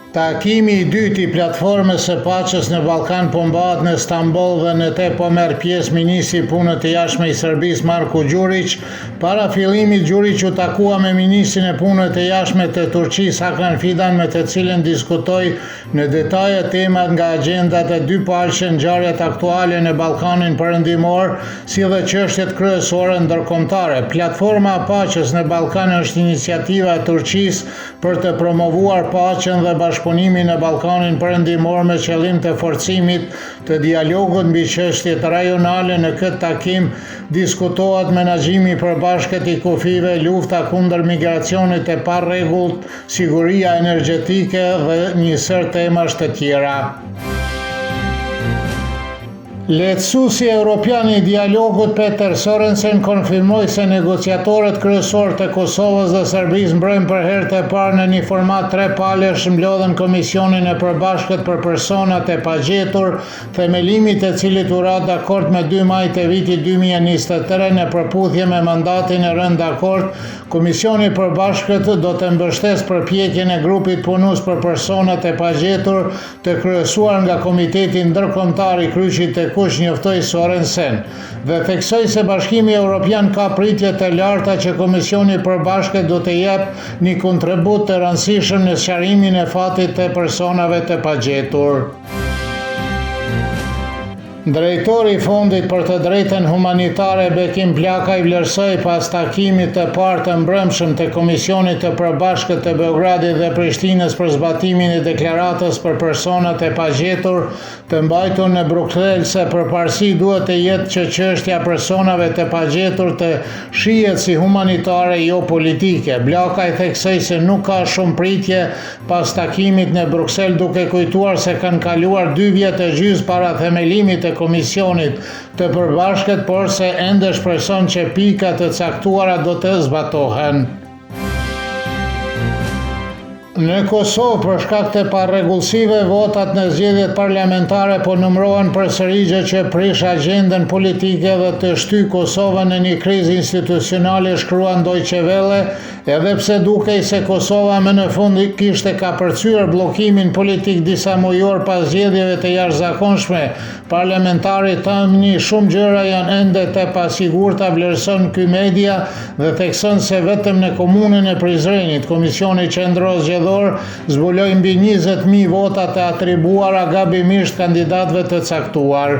Takimi I dytë I platformës së paqes në Ballkan po mbahet në Stamboll dhe në te po merr pjesë ministri I punëve të jashtme I Serbisë Marko Đurić. Para fillimit Đurić u takua me ministrin e punëve të jashtme të Turqisë Hakan Fidan, me të cilën diskutoi në detaje temat nga agjendat e dypalëshe, ngjarjet aktuale në Ballkanin Perëndimor, si dhe çështjet kryesore ndërkombëtare. Platforma e paqes në Ballkan është iniciativa e Turqisë për të promovuar paqen dhe bashkëpunimin në Ballkanin Perëndimor me qëllim të forcimit të dialogut mbi çështjet rajonale. Në këtë takim diskutohet menaxhimi I përbashkët I kufive, lufta kundër migracionit të parregullt, siguria energjetike dhe një sër temash të tjera. Lehtësuesi Evropian I dialogut Peter Sorensen konfirmoi se negociatorët kryesorë të Kosovës dhe Serbisë mbrojnë për herë të parë në një format trepalësh mblodhen Komisionin e Përbashkët për Personat e Pagjetur, themelimi I cilit u ra dakord me 2 maj të vitit 2023 në përputhje me mandatin e rënë dakord. Komisioni I Përbashkët do të mbështesë përpjekjen e grupit punues për personat e pagjetur të kryesuar nga Komiteti Ndërkombëtar I Kryqit të Kuq, njoftoi Sorensen, dhe theksoi se Bashkimi Evropian ka pritje të larta që Komisioni I Përbashkët do të jepë një kontribut të rëndësishëm në sqarimin e fatit të personave të pagjetur. Drejtori I Fondit për të Drejtën Humanitare Bekim Plakaj vlerësoi pas takimit të parë të mbrëmshëm të Komisionit të Përbashkët të Beogradit dhe Prishtinës për zbatimin e deklaratës për personat e pagjetur të mbajtur në Bruksel se përparësi duhet të jetë që çështja personave të pagjetur të shihet si humanitare jo politike. Plakaj theksoi se nuk ka shumë pritje pas takimit në Bruksel, duke kujtuar se kanë kaluar 2 vjet e gjysmë para themelimit të Komisionit të Përbashkët, por se ende shpreson që pikat të caktuara do të zbatohen. Në Kosovë, për shkak të parregullsive, votat në zgjedhjet parlamentare po numërohen përsëri, që prish agjendën politike dhe të shtyj Kosovën në një krizë institucionale, shkruan Deutsche Welle, edhe pse dukej se Kosova më në fund kishte kapërcyer bllokimin politik disa mujor pas zgjedhjeve të jashtëzakonshme parlamentare, tani shumë gjëra janë ende të pasigurta, vlerëson ky media dhe thekson se vetëm në komunën e Prizrenit Komisioni Qendror Zgjedhor zbuloi mbi 20.000 vota të atribuara gabimisht kandidatëve të caktuar.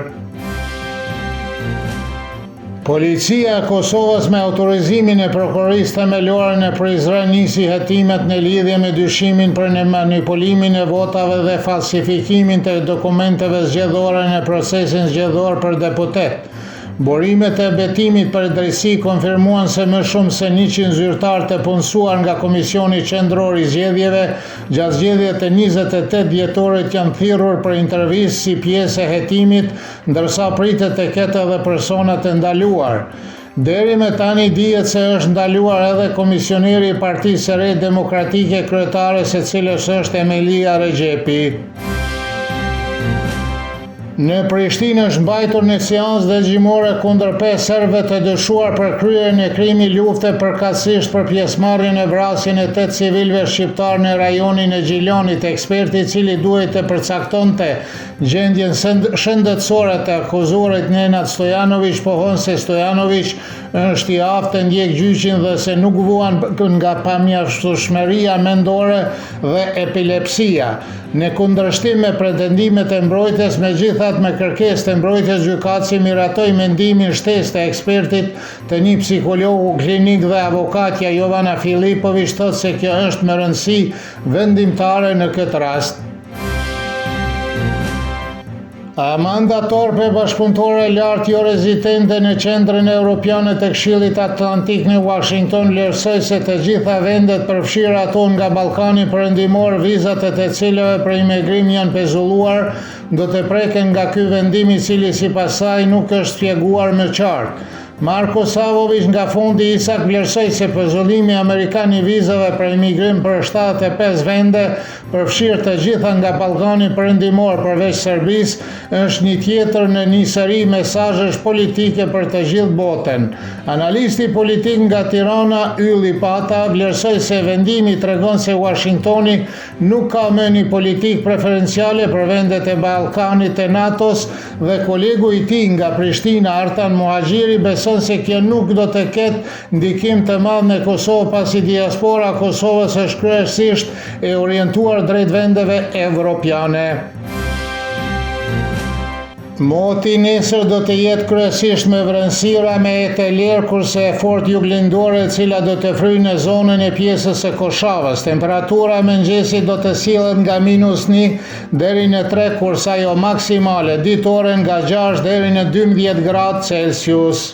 Policia e Kosovës me autorizimin e prokurorisë themelore në Prizren nisi hetimet në lidhje me dyshimin për në manipulimin e votave dhe falsifikimin të dokumenteve zgjedhore në procesin zgjedhor për deputet. Burimet e betimit për drejtësi konfirmuan se më shumë se 100 zyrtarë të punësuar nga Komisioni Qendror I Zgjedhjeve gjatë zgjedhjeve të 28 dhjetorit janë thirrur për intervistë si pjesë e hetimit, ndërsa pritet të ketë edhe persona të ndaluar. Deri me tani dihet se është ndaluar edhe komisioneri I Partisë së Re Demokratike kryetare, së cilës është Emelia Regjepi. Në Prishtinë është mbajtur një seancë dëgjimore kundër 5 serbëve të dyshuar për kryerjen e krimi lufte, përkatësisht për pjesëmarrjen e vrasjen e 8 civilëve shqiptar në rajonin e Gjilonit. Eksperti I cili duhet të përcaktonte gjendjen shëndetësore të akuzuarit Nenad Stojanović pohon se Stojanović është I aftë të ndjek gjyqin dhe se nuk vuan nga pamjaftueshmëria mendore dhe epilepsia. Në kundërshtim me pretendimet e mbrojtjes, megjithatë me kërkesë të mbrojtjes, gjykatësi miratoi mendimin shtesë të ekspertit të një psikologu klinik dhe avokatja Jovana Filipović, thotë se kjo është me rëndësi vendimtare në këtë rast. Amanda Torpe, bashkëpunëtore lartë jo rezidente në Qendrën Evropiane të Këshillit Atlantik në Washington, vlerësoi se të gjitha vendet përfshirë ato nga Ballkani Perëndimor, vizat e të cilëve për imigrim janë pezulluar, do të preken nga ky vendim I cili sipas saj nuk është shpjeguar më qartë. Marko Savovic nga Fondi Isak vlerësoi se pëzullimi amerikan i vizave për imigrim për 75 vende, përfshirë të gjitha nga Ballkani Perëndimor përveç Serbisë, është një tjetër në një seri mesazhesh politike për të gjithë botën. Analisti politik nga Tirana, Ylli Pata, vlerësoi se vendimi tregon se Washingtoni nuk ka më një politikë preferenciale për vendet e Ballkanit e NATO-s dhe kolegu i tij nga Prishtina, Artan Muhaxhiri, beson se kjo nuk do të ketë ndikim të madh në Kosovë pasi diaspora e Kosovës është kryesisht e orientuar drejt vendeve evropiane. Moti nesër do të jetë kryesisht me vrenësira me jetë e lirë, kurse e fortë juglindore e cila do të fryjë në zonën e pjesës së Koshavës. Temperatura e mëngjesit do të sillet nga -1 deri në 3, kurse ajo maksimale ditore nga 6 deri në 12 gradë Celsius.